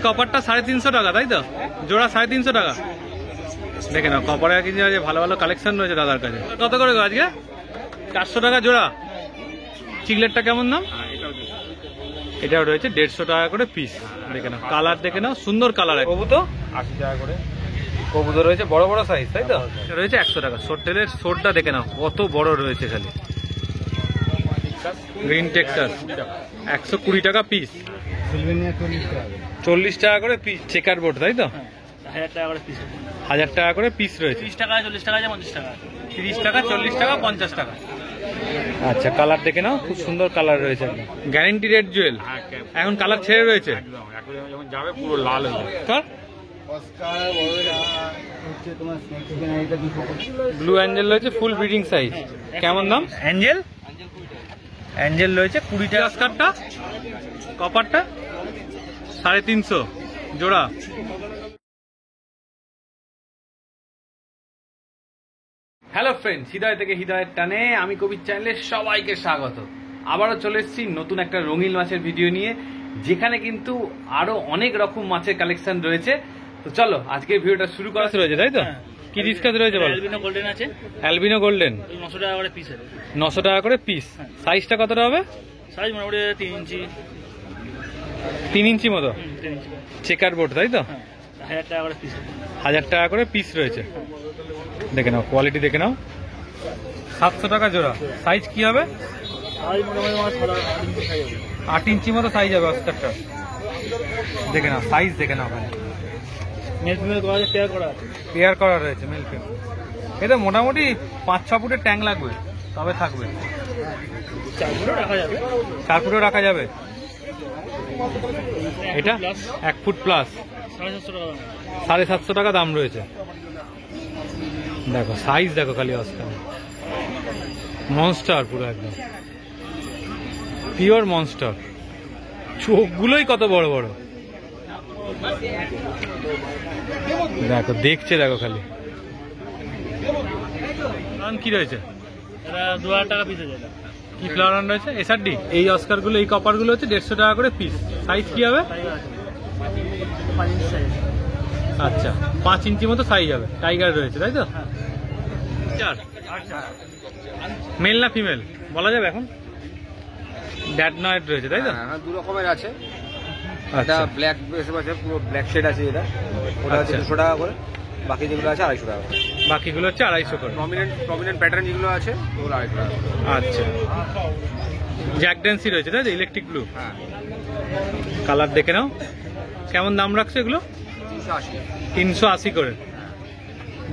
কপারটা 350 টাকা, তাই তো? জোড়া 350 টাকা। দেখে নাও কপারে কিন্তু ভালো ভালো কালেকশন রয়েছে দাদার কাছে। কত করে গো আজকে? 400 টাকা জোড়া। চিকলেটটা কেমন দাম? এটাও রয়েছে 150 টাকা করে পিস। দেখে নাও কালার, দেখে নাও সুন্দর কালার। কবুতর 80 টাকা করে। কবুতর রয়েছে বড় বড় সাইজ, তাই তো? রয়েছে 100 টাকা। সোটটেলের সোটটা দেখে নাও কত বড় রয়েছে খালি। গ্রিন টেক্সাস 120 টাকা পিস। 40 টাকা করে পিস। চেকার বোর্ড, তাই তো? 1000 টাকা করে পিস। 1000 টাকা করে পিস রয়েছে। 30 টাকা, 40 টাকা, 50 টাকা। 30 টাকা, 40 টাকা, 50 টাকা। আচ্ছা, কালার দেখে নাও খুব সুন্দর কালার রয়েছে। Guarantee red Jewel. এখন কালার ছেড়ে রয়েছে, যখন যাবে পুরো লাল হয়ে যাবে। ব্লু অ্যাঞ্জেল রয়েছে ফুল ব্রিডিং সাইজ। কেমন দাম? অ্যাঞ্জেল অ্যাঞ্জেল রয়েছে 20 টাকা স্কারটা। কপারটা 350 জোড়া। হ্যালো ফ্রেন্ডস, হৃদয় থেকে হৃদয়ের টানে আমি কবির চ্যানেলে সবাইকে স্বাগত। আবারও চলে এসেছি নতুন একটা রঙিন মাছের ভিডিও নিয়ে, যেখানে কিন্তু আরো অনেক রকম মাছের কালেকশন রয়েছে। তো চলো আজকের ভিডিওটা শুরু করা রয়েছে, তাই তো? কি ডিসকাস রয়েছে বলো? অ্যালবিনো গোল্ডেন আছে। অ্যালবিনো গোল্ডেন 900 টাকা করে পিস আছে। 900 টাকা করে পিস। সাইজটা কতটা হবে? সাইজ মোটামুটি 3 ইঞ্চি। 3 ইঞ্চি মতো। 3 ইঞ্চি। চেকার বোর্ড, তাই তো? 1000 টাকা করে পিস। 1000 টাকা করে পিস রয়েছে। দেখে নাও কোয়ালিটি, দেখে নাও। 700 টাকা জোড়া। সাইজ কি হবে? সাইজ মোটামুটি 8 ইঞ্চি সাইজ হবে। 8 ইঞ্চি মতো সাইজ হবে অস্কারটা। দেখে নাও সাইজ, দেখে নাও ওখানে মেল ফিমেল করা আছে, পেয়ার করা আছে। পেয়ার করা রয়েছে মেল ফিমেল। এটা মোটামুটি 5-6 ফুটের ট্যাঙ্ক লাগবে, তবে থাকবে। 4 ফুটও রাখা যাবে। 4 ফুটও রাখা যাবে। এটা 1 ফুট প্লাস। 750 টাকা দাম। 750 টাকা দাম রয়েছে। দেখো সাইজ, দেখো খালি অস্কার। মনস্টার পুরো একদম পিওর মনস্টার। চোখগুলোই কত বড় বড়। দেখো দেখছে, দেখো খালি। দাম কি রয়েছে? এটা 2000 টাকা পিস আছে। এটা কি ফ্লাওয়ার রান রয়েছে? এসআরডি। এই অস্কার গুলো, এই কপার গুলো হচ্ছে 150 টাকা করে পিস। সাইজ কি হবে? টাইগার আছে। 5 ইঞ্চি সাইজ। আচ্ছা, 5 ইঞ্চি মতো সাইজ হবে। টাইগার রয়েছে, তাই তো? মেল না ফিমেল বলা যাবে এখন? ড্যাড নয়েড রয়েছে, তাই তো? হ্যাঁ, দু রকমের আছে। এটা আচ্ছা ব্ল্যাক বেস আছে, পুরো ব্ল্যাক শেড আছে। এটা ওটা হচ্ছে আচ্ছা। 200 টাকা করে। বাকি যেগুলো আছে 250 টাকা করে। বাকিগুলো হচ্ছে 250 করে। প্রমিনেন্ট প্যাটার্ন যেগুলো আছে ওগুলো 250 টাকা করে। আচ্ছা, জ্যাক ড্যান্সি রয়েছে, তাই তো? Electric blue. হ্যাঁ, কালার দেখে নাও। কেমন দাম রাখছে এগুলো? 380। 380 করে।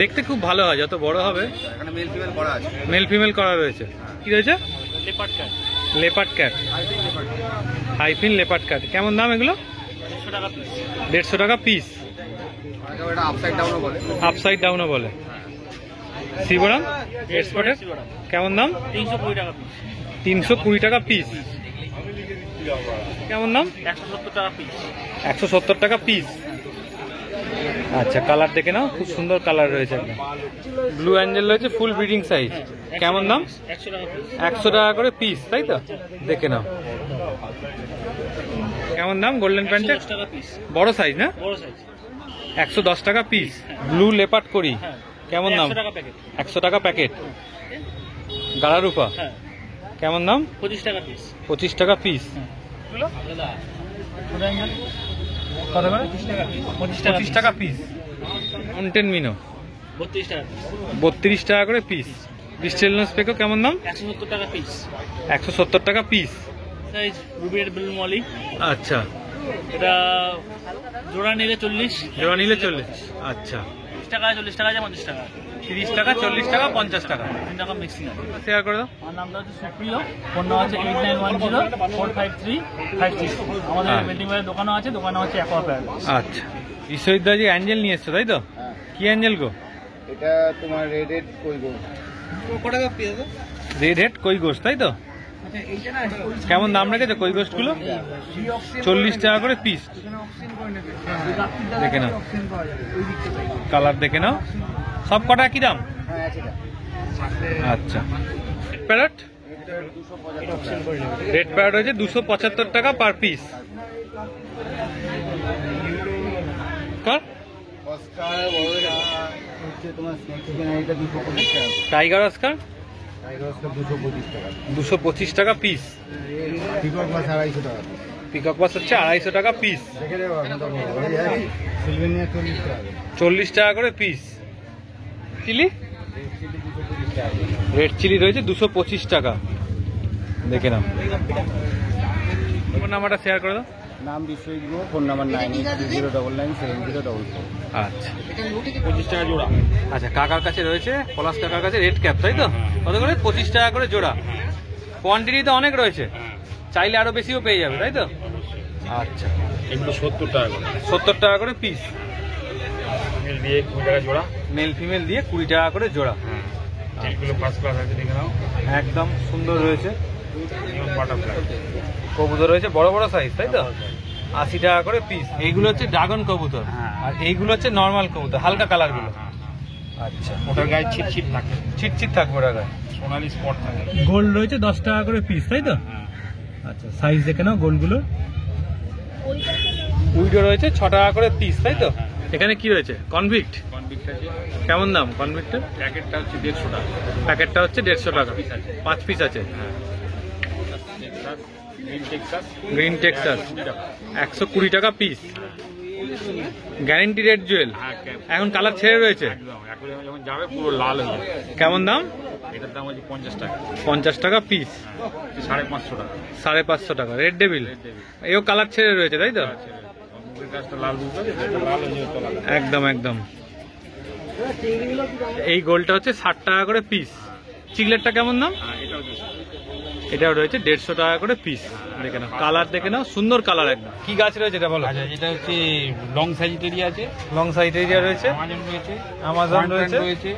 দেখতে খুব ভালো হয়, যত বড় হবে। এখানে মেল ফিমেল করা আছে। মেল ফিমেল করা রয়েছে। কি রয়েছে? Leopard cat. Leopard cat, hyphen leopard cat. কেমন দাম এগুলো? 150 টাকা পিস। 150 টাকা পিস। এটা আপসাইড ডাউনও বলে। আপসাইড ডাউনও বলে। সিবোরাম এক্সপোর্টের কেমন দাম? 320 টাকা পিস। 320 টাকা পিস। কেমন দাম? 170 টাকা পিস। 170 টাকা পিস। আচ্ছা, কালার দেখে নাও খুব সুন্দর কালার রয়েছে। ব্লু অ্যাঞ্জেল রয়েছে ফুল ব্রিডিং সাইজ। কেমন দাম? 100 টাকা পিস। 100 টাকা করে পিস, তাই তো? দেখে নাও। কেমন দাম? গোল্ডেন প্যান্টের 110 টাকা পিস। বড় সাইজ না? বড় সাইজ। 110 টাকা পিস। ব্লু লেপার্ড করি। হ্যাঁ। কেমন দাম? 100 টাকা প্যাকেট। 100 টাকা প্যাকেট। গাড়ারুপা হ্যাঁ। কেমন দাম? 25 টাকা পিস। 25 টাকা পিস। কত করে? 25 টাকা পিস। মাউন্টেন মিনো 32 টাকা পিস। 32 টাকা করে পিস। ক্রিস্টাল স্পেকো কেমন দাম? 170 টাকা পিস। 170 টাকা piece. Size Ruby red balloon Moli. আচ্ছা, এটা জোড়া নিলে 40। জোড়া নিলে 40। আচ্ছা, 30 টাকা, 40 টাকা, 50 টাকা। 30 টাকা, 40 টাকা, 50 টাকা। 3 টাকা মিক্সিং আছে। শেয়ার করে দাও। আমার নামটা হচ্ছে সুপ্রিয়। ফোন নাম্বার হচ্ছে 8910453536। আমাদের হ্যাঁ। বিল্ডিং বাড়ির দোকানও আছে। দোকানে হচ্ছে অ্যাকোয়া প্যারাডাইস। আচ্ছা, বিশ্বজিৎ দাজি অ্যাঞ্জেল নিয়ে এসছো, তাই তো? কি অ্যাঞ্জেল গো? এটা তোমার রেড কই গো। রেড হেড কই গোস্ট, তাই তো? কেমন দাম রেখেছে কই গোস্ট গুলো? 40 টাকা করে পিস। দেখে নাও কালার, দেখে নাও। সব কটা কি দাম? আচ্ছা, প্যারট রেড প্যারট হয়েছে 275 টাকা পার পিস। হচ্ছে তোমার স্নেক চিকেন এটা 225 টাকা। টাইগার অস্কার টাইগার অস্কার 225 টাকা। 225 টাকা পিস। পিকক মাছ 250 টাকা। পিকক মাছ হচ্ছে 250 টাকা পিস। দেখে দেবো সিলভেনিয়া 40 টাকা। 40 টাকা করে পিস। চিলি রেড চিলি রয়েছে 225 টাকা। দেখে নাও। ফোন নাম্বারটা শেয়ার করে দাও। নাম বিশ্বজিৎ গুহ, ফোন নাম্বার 9820997044। আচ্ছা 25 টাকা জোড়া। আচ্ছা, কাকার কাছে রয়েছে, পলাশ কাকার কাছে রেড ক্যাপ, তাই তো? কত করে? 25 টাকা করে জোড়া। কোয়ান্টিটি তো অনেক রয়েছে, চাইলে আরো বেশিও পেয়ে যাবে, তাই তো? আচ্ছা, এগুলো 70 টাকা করে। 70 টাকা করে পিস। মেল দিয়ে 20 টাকা জোড়া। মেল ফিমেল দিয়ে 20 টাকা করে জোড়া। এগুলো ফার্স্ট ক্লাস আছে, দেখে নাও। একদম সুন্দর রয়েছে। বাটারফ্লাই কবুতর রয়েছে বড় বড় সাইজ, তাই তো? 80 টাকা করে পিস। এইগুলো হচ্ছে ড্রাগন কবুতর, আর এইগুলো হচ্ছে নর্মাল কবুতর, হালকা কালার গুলো। আচ্ছা, ওটার গায়ে ছিট থাকে, ছিটছিট থাকবে ওটার গায়ে। সোনালি স্পট থাকে। গোল্ড রয়েছে 10 টাকা করে পিস, তাই তো? আচ্ছা, সাইজ দেখে নাও গোল্ডগুলো। উইডো রয়েছে 6 টাকা করে পিস, তাই তো? এখানে কি রয়েছে? কনভিক্ট। কনভিক্ট আছে, কেমন দাম কনভিক্টের? প্যাকেটটা হচ্ছে 150 টাকা। প্যাকেটটা হচ্ছে 150 টাকা, 5 পিস আছে। গ্রিন টেক্সাস গ্রিন টেক্সাস 120 টাকা পিস। গ্যারেন্টি রেড জুয়েল, এখন কালার ছেড়ে রয়েছে। একদম এখন যখন যাবে পুরো লাল হয়ে যাবে। কেমন দাম? এটার দাম হচ্ছে 50 টাকা। 50 টাকা পিস। 550 টাকা। 550 টাকা। রেড ডেভিল, এও কালার ছেড়ে রয়েছে, তাই তো? মুখের কাজটা লাল বুঝতে লাল হয়ে যাবে তো লাল। একদম একদম। এই গোলটা হচ্ছে 60 টাকা করে পিস। চিকলেটটা কেমন দাম? এটাও এটাও রয়েছে 150 টাকা করে পিস। দেখে নাও, কালার দেখে নাও, সুন্দর কালার একদম। কি গাছ রয়েছে এটা বলো? আচ্ছা, এটা হচ্ছে লং সাইজেরিয়া আছে, লং সাইটেরিয়া রয়েছে, আমাজন রয়েছে, আমাজন রয়েছে, রয়েছে,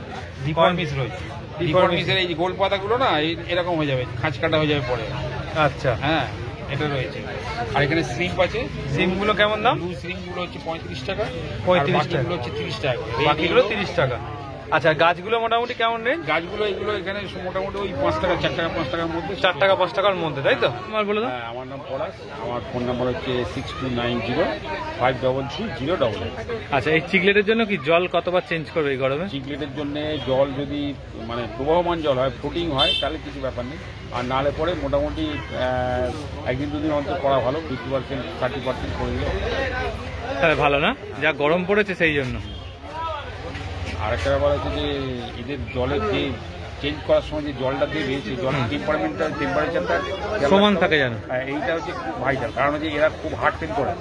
ডিফর্মিস রয়েছে। ডিফর্মিসের এই যে গোল পাতাগুলো না এরকম হয়ে যাবে, খাঁচ কাটা হয়ে যাবে পরে। আচ্ছা, হ্যাঁ, এটা রয়েছে। আর এখানে শ্রিম্প আছে। সিমগুলো কেমন দাম? ব্লু শ্রিম্পগুলো হচ্ছে 35 টাকা। 35 টাকা। বাকিগুলো হচ্ছে 30 টাকা করে। বাকিগুলো 30 টাকা। আচ্ছা, গাছগুলো মোটামুটি কেমন রেঞ্জ? গাছগুলো এগুলো এখানে মোটামুটি ওই 5 টাকা 4 টাকা 5 টাকার মধ্যে। 4 টাকা 5 টাকার মধ্যে, তাই তো? আমার বলে দাও। হ্যাঁ, আমার নাম পলাশ, আমার ফোন নাম্বার হচ্ছে 6290533088। আচ্ছা, এই চিকলেটের জন্য কি জল কতবার চেঞ্জ করবে এই গরমে? চিকলেটের জন্য জল যদি মানে প্রবাহমান জল হয়, ফ্লোটিং হয়, তাহলে কিছু ব্যাপার নেই। আর নালে পরে মোটামুটি 1 দিন 2 দিন অন্তর করা ভালো। 50% 30% করে দিলে তাহলে ভালো না? যা গরম পড়েছে সেই জন্য। আর একটা ব্যাপার হচ্ছে যে এদের জলের যে চেঞ্জ করার সময় যে জলটা দেবে, সেই জলের টেম্পারেচারটা সমান থাকে যেন। এইটা হচ্ছে খুব ভাইটাল, কারণ হচ্ছে এরা খুব হার্ড ফিল করে।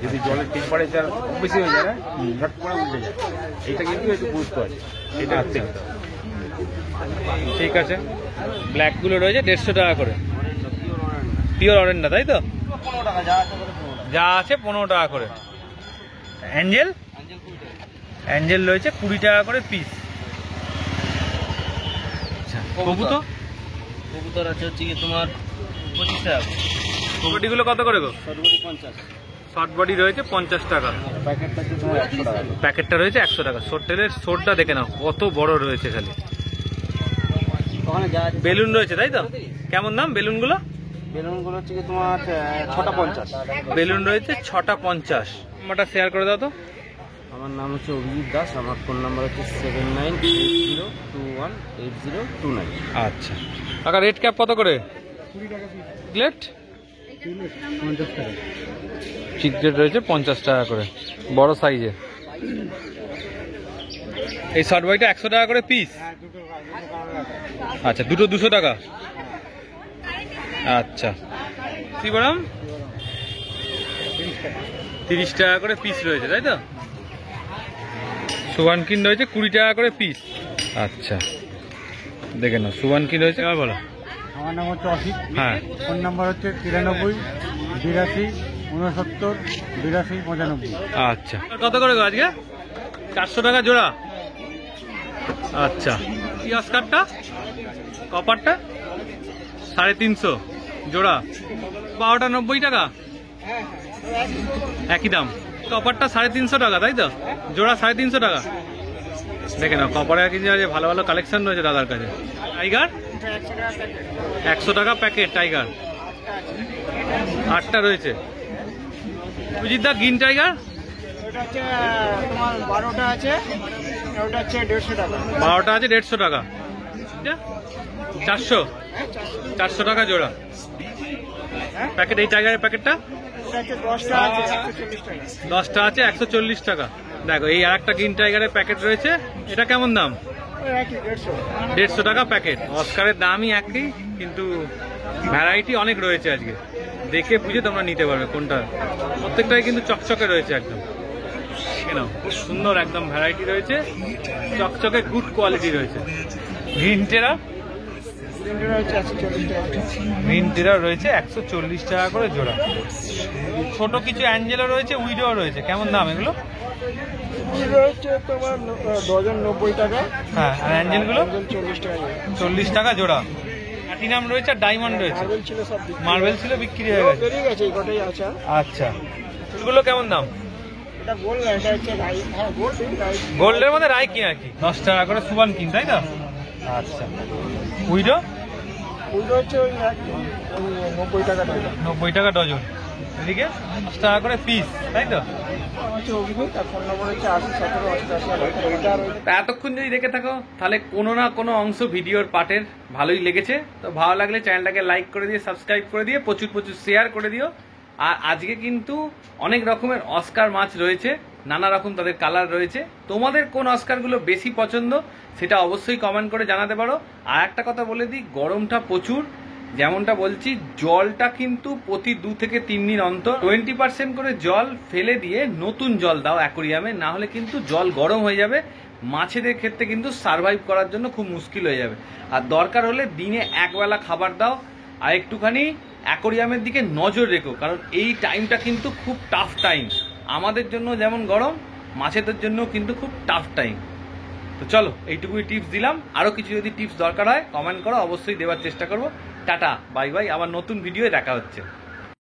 যদি জলের টেম্পারেচার খুব বেশি হয়ে যায় না, ঝট করে উঠে যায়। এইটা কিন্তু একটু গুরুত্ব আছে, এটা আচ্ছা, ঠিক আছে। ব্ল্যাকগুলো রয়েছে 150 টাকা করে। পিওর অরেন্ডা, তাই তো? যা আছে 15 টাকা করে। অ্যাঞ্জেল, অ্যাঞ্জেল রয়েছে 20 টাকা করে পিস। আচ্ছা, কবুতর কবুতর আছে হচ্ছে কি তোমার 25 টাকা। কবুটিগুলো কত করে গো? সরবরি 50। শর্ট বডি রয়েছে 50 টাকা। প্যাকেটটা হচ্ছে তোমার 100 টাকা। প্যাকেটটা রয়েছে 100 টাকা। শর্টেলের শোরটা দেখে নাও কত বড় রয়েছে খালি। ওখানে যা আছে বেলুন রয়েছে, তাই তো? কেমন দাম বেলুনগুলো? বেলুনগুলো হচ্ছে কি তোমার 6টা 50। বেলুন রয়েছে 6টা 50। নাম্বারটা শেয়ার করে দাও তো। আমার নাম হচ্ছে অভিজিৎ দাস, আমার ফোন নাম্বার হচ্ছে 7980218029। আচ্ছা কাকা, রেড ক্যাপ কত করে? 20 টাকা পিস। প্লেট 50 টাকা। চিকলেট রয়েছে 50 টাকা করে, বড় সাইজে। এই শর্ট বডিটা 100 টাকা করে পিস। আচ্ছা, দুটো 200 টাকা। আচ্ছা, শিবরাম 30 টাকা করে পিস রয়েছে, তাই তো? সুবানকিন রয়েছে 20 টাকা করে পিস। আচ্ছা, দেখে নাও সুবানকিন রয়েছে। এবার বলো। আমার নাম হচ্ছে অসিত। হ্যাঁ, ফোন নাম্বার হচ্ছে 93 82 69 82 95। আচ্ছা, কত করে গো আজকে? 400 টাকা জোড়া। আচ্ছা, কি অস্কারটা কপারটা 350 জোড়া। 12টা 90 টাকা, একই দাম। কপারটা 350 টাকা, তাই তো? জোড়া 350 টাকা। দেখে নাও, কপারের কিন্তু ভালো ভালো কালেকশন রয়েছে দাদার কাছে। টাইগার 100 টাকা প্যাকেট। টাইগার 8টা রয়েছে। অভিজিৎ দা, গ্রিন টাইগার এটা হচ্ছে তোমার 12টা আছে, ওটা হচ্ছে 150 টাকা। 12টা আছে 150 টাকা, 400 টাকা জোড়া প্যাকেট। এই টাইগারের প্যাকেটটা এটা হচ্ছে 10টা আছে 140 টাকা। 10টা আছে 140 টাকা। দেখো এই আর একটা গ্রিন টাইগারের প্যাকেট রয়েছে, এটা কেমন দাম? ওই একই 150। 150 টাকা প্যাকেট। অস্কারের দামই একই, কিন্তু ভ্যারাইটি অনেক রয়েছে আজকে, দেখে বুঝে তোমরা নিতে পারবে কোনটা। প্রত্যেকটাই কিন্তু চকচকে রয়েছে একদম, কেন খুব সুন্দর একদম ভ্যারাইটি রয়েছে, চকচকে গুড কোয়ালিটি রয়েছে। গ্রিন টেরা, এটা হচ্ছে 140 টাকা। গ্রিন টেরা রয়েছে 140 টাকা করে জোড়া। ছোট কিছু অ্যাঞ্জেলো রয়েছে, উইডো রয়েছে, কেমন দাম এগুলো? এটা হচ্ছে তোমার ডজন 90 টাকা। হ্যাঁ, আর অ্যাঞ্জেলগুলো 40 টাকা। 40 টাকা জোড়া। প্লাটিনাম রয়েছে আর ডায়মন্ড রয়েছে। মার্বেল ছিল সব বিক্রি। মার্বেল ছিল, বিক্রি হয়ে গেছে। বেরিয়ে গেছে, এই কটাই আছে। আচ্ছা, ফুলগুলো কেমন দাম? এটা গোল্ড না, এটা হচ্ছে রাই। হ্যাঁ গোল্ড, রাই। গোল্ডের মধ্যে রাই কি আর কি, 10 টাকা করে সুবান কিন, তাই তো? আচ্ছা, উইডো ওইটা হচ্ছে ওই 90 টাকা ডজন। 90 টাকা ডজন। এদিকে 10 টাকা করে পিস, তাই তো? হচ্ছে অভিযোগ, আর ফোন নম্বর হচ্ছে 80 17 88। এটা রয়েছে। তা এতক্ষণ যদি দেখে থাকো তাহলে কোনো না কোনো অংশ ভিডিওর পার্টের ভালোই লেগেছে। তো ভালো লাগলে চ্যানেলটাকে লাইক করে দিয়ে, সাবস্ক্রাইব করে দিয়ে, প্রচুর প্রচুর শেয়ার করে দিও। আর আজকে কিন্তু অনেক রকমের অস্কার মাছ রয়েছে, নানা রকম তাদের কালার রয়েছে। তোমাদের কোন অস্কারগুলো বেশি পছন্দ সেটা অবশ্যই কমেন্ট করে জানাতে পারো। আর একটা কথা বলে দিই, গরমটা প্রচুর, যেমনটা বলছি, জলটা কিন্তু প্রতি 2 থেকে 3 দিন অন্তর 20% করে জল ফেলে দিয়ে নতুন জল দাও অ্যাকোরিয়ামে, না হলে কিন্তু জল গরম হয়ে যাবে। মাছেদের ক্ষেত্রে কিন্তু সার্ভাইভ করার জন্য খুব মুশকিল হয়ে যাবে। আর দরকার হলে দিনে একবেলা খাবার দাও, আর একটুখানি অ্যাকোরিয়ামের দিকে নজর রেখো, কারণ এই টাইমটা কিন্তু খুব টাফ টাইম। আমাদের জন্য যেমন গরম, মাছেদের জন্য কিন্তু খুব টাফ টাইম। তো চলো, এইটুকুই টিপস দিলাম। আরও কিছু যদি টিপস দরকার হয় কমেন্ট করো, অবশ্যই দেওয়ার চেষ্টা করবো। টাটা, বাই বাই, আবার নতুন ভিডিও দেখা হচ্ছে।